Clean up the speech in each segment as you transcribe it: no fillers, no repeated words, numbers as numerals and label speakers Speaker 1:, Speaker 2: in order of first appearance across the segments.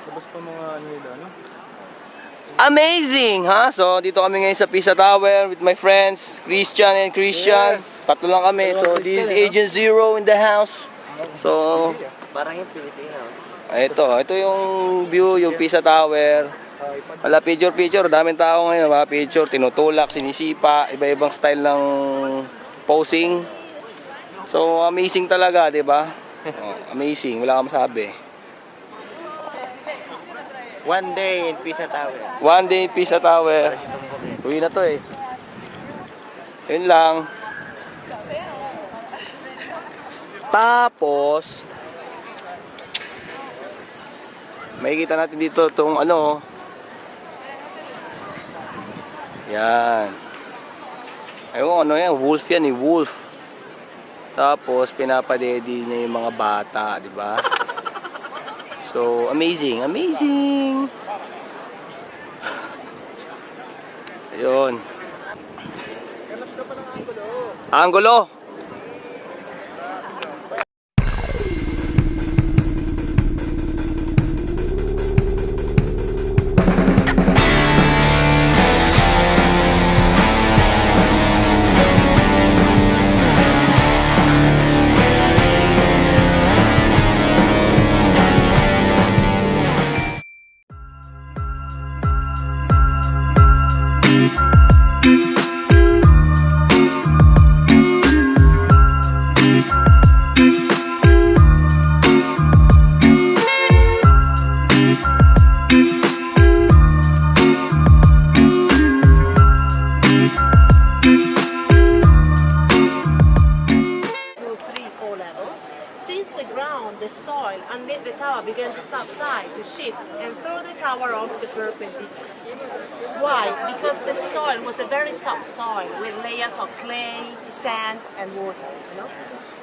Speaker 1: Labas pa mga ano nila, no?
Speaker 2: Amazing, ha? So, dito kami ngayon sa Pisa Tower with my friends, Christian and Christian.
Speaker 1: Yes.
Speaker 2: Tatlo lang kami. So, this is Agent Zero in the house. So,
Speaker 3: Parang yung Pilipino.
Speaker 2: ito yung view, yung Pisa Tower. Wala picture, daming tao ngayon, mga picture, tinutulak, sinisipa, iba-ibang style ng posing. So, amazing talaga, di ba? Oh, amazing, wala akong masabi.
Speaker 3: One day in Pisa Tower.
Speaker 2: One day, Pisa Tower.
Speaker 3: Para si Tumbok eh.
Speaker 2: Uwi na to eh. Yun lang. Tapos, makikita natin dito itong ano. Yan. Ayun, ano yan, wolf yan eh, wolf. Tapos, pinapadedi niya yung mga bata, di ba? So, amazing, amazing. Ayun. Angulo.
Speaker 4: The soil underneath the tower began to subside, to shift, and throw the tower off the perpendicular. Why? Because the soil was a very soft soil with layers of clay, sand, and water. You know?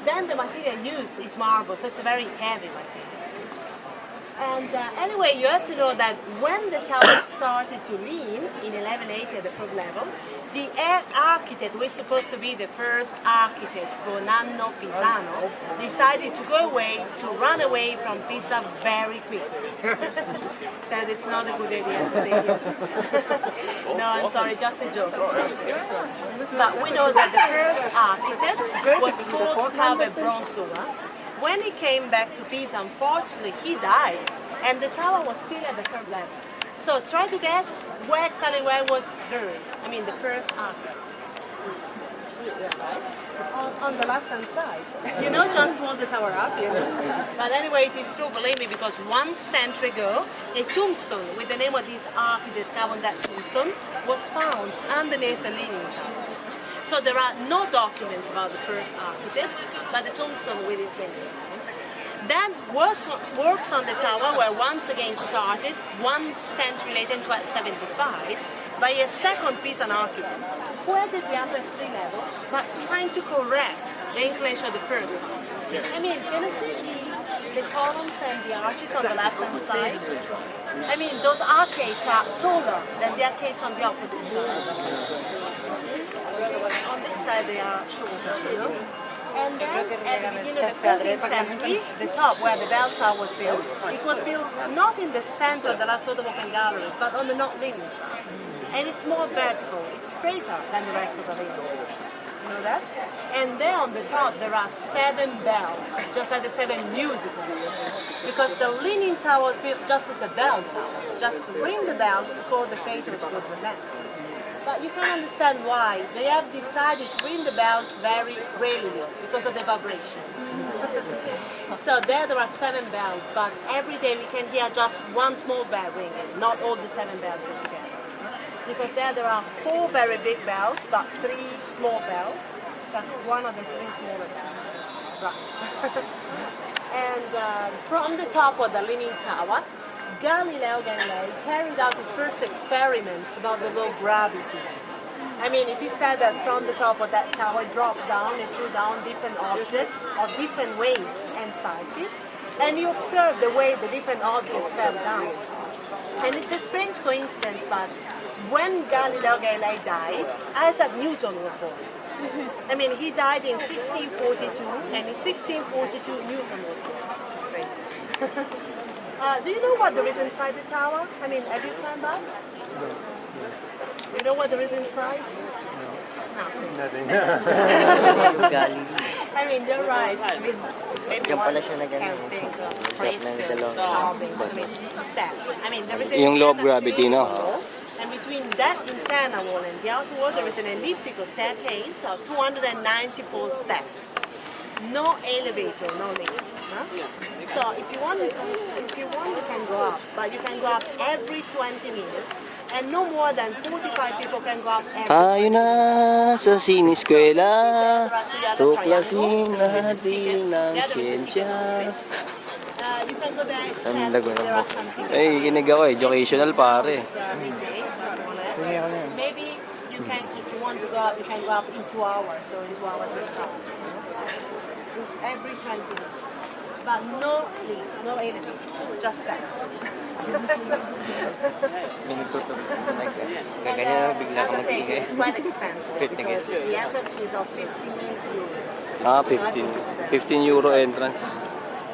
Speaker 4: Then the material used is marble, so it's a very heavy material. And anyway, you have to know that when the tower started to lean in 1180 at the front level, the architect, who is supposed to be the first architect, Bonanno Pisano, decided to go away, to run away from Pisa very quickly. Said it's not a good idea to stay here. No, I'm sorry, just a joke. But we know that the first architect was called Cave Bronzula. When he came back to Pisa, unfortunately, he died, and the tower was still at the third level. So try to guess where exactly where was buried. I mean, the first architect. On the left-hand side. You know, just hold the tower up, you know. But anyway, it is true, believe me, because 1 century ago, a tombstone with the name of this architect on that tombstone was found underneath the leaning tower. So there are no documents about the first architect, but the tombstone with his name. Then works on the tower were once again started 1 century later in 1275 by a second Pisan architect who added the upper 3 levels but trying to correct the inclination of the first one. I mean, can you see the columns and the arches on the left-hand side? I mean, those arcades are taller than the arcades on the opposite side. On this side they are shorter, you know? And then at the beginning of the 14th century, the top where the bell tower was built, it was built not in the center of the last sort of open galleries, but on the not leaning side. And it's more vertical, it's straighter than the rest of the leaning. You know that? And there on the top there are 7 bells, just like the 7 musical bells. Because the leaning tower was built just as a bell tower, just to ring the bells to call the fatal to the next. But you can understand why. They have decided to ring the bells very rarely because of the vibration. So there are 7 bells, but every day we can hear just 1 small bell ringing, not all the 7 bells together. Because there are 4 very big bells, but 3 small bells, just 1 of the 3 smaller bells. Right. And from the top of the leaning tower, Galileo Galilei carried out his first experiments about the low gravity. I mean, it is said that from the top of that tower dropped down and threw down different objects of different weights and sizes, and you observe the way the different objects fell down. And it's a strange coincidence, but when Galileo Galilei died, Isaac Newton was born. I mean, he died in 1642, and in 1642 Newton was born. Strange. Do you know what there is inside the tower? I mean, have you climbed up? You know what there is inside? No.
Speaker 3: Nothing.
Speaker 4: I mean, you're right. I mean,
Speaker 3: Diyan pala siya na
Speaker 4: can
Speaker 3: ganun.
Speaker 4: think of
Speaker 3: Step
Speaker 4: place
Speaker 3: ng
Speaker 4: to
Speaker 3: dalawang
Speaker 4: carvings, I mean, steps. I mean, there is an
Speaker 2: Yung law of
Speaker 4: internal
Speaker 2: gravity, no?
Speaker 4: wall, and between that internal wall and the outer wall, there is an elliptical staircase of 294 steps. No elevator, no lift. Huh? So if you want, you can go up, but you can go up every 20 minutes, and no more than 45 people can go up every.
Speaker 2: Tayo na sa siniskwela, tuklasin natin ang siyensya.
Speaker 4: You can go there and
Speaker 3: Ang
Speaker 4: check
Speaker 3: lago
Speaker 4: if
Speaker 3: ng
Speaker 4: there are
Speaker 3: book.
Speaker 4: something.
Speaker 2: Ay, kinig ako, educational pare.
Speaker 4: Midday, more or less.
Speaker 3: Sige ako na.
Speaker 4: Maybe you can, if you want to go up, you can go up in 2 hours, so in 2 hours and a half. Every 20 minutes. But no lift, no elevator, just steps.
Speaker 3: May nagtutog. Gaganyan na bigla ka
Speaker 4: That's the thing,
Speaker 3: mag-iingay.
Speaker 4: it's quite expensive
Speaker 3: Wait,
Speaker 4: because the entrance fees of 15 euros.
Speaker 2: Ah, 15 euro entrance.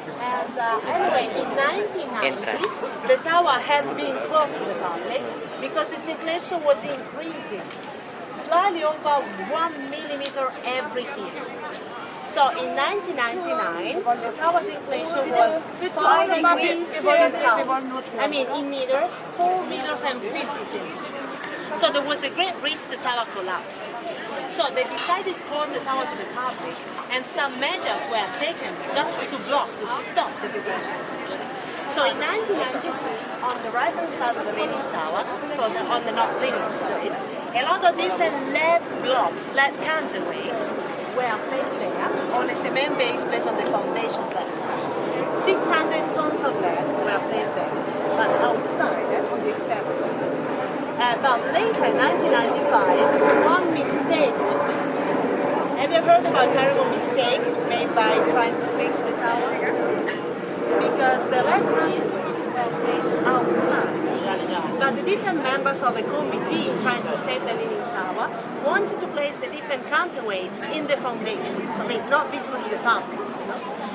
Speaker 4: And anyway, in 1990,
Speaker 3: Entrance.
Speaker 4: the tower had been closed to the public because its inclination was increasing slightly over 1 millimeter every year. So in 1999, the tower's inclination was 5 degrees and a half. I mean, in meters, 4 meters and 50 centimeters. So there was a great risk the tower collapsed. So they decided to close the tower to the public, and some measures were taken just to block, to stop the depression. So in 1993, on the right-hand side of the leaning tower, so on the not leaning side, a lot of different lead blocks, lead counterweights, were placed there on a cement base placed on the foundation platform. 600 tons of lead were placed there, but outside, on the external lead. But later, in 1995, one mistake was made. Have you heard about a terrible mistake made by trying to fix the tower? Because the lead counterweights were placed outside. But the different members of a committee trying to save the leaning tower wanted to place the different counterweights in the foundations. I mean, not visible to the public.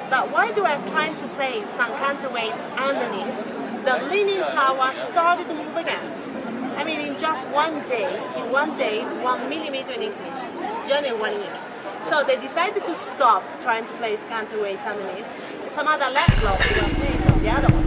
Speaker 4: But while they were trying to place some counterweights underneath, the leaning tower started to move again. I mean, in just one day, 1 millimeter in inclination, just in 1 year. So they decided to stop trying to place counterweights underneath. Some other lead blocks were placed on the other one.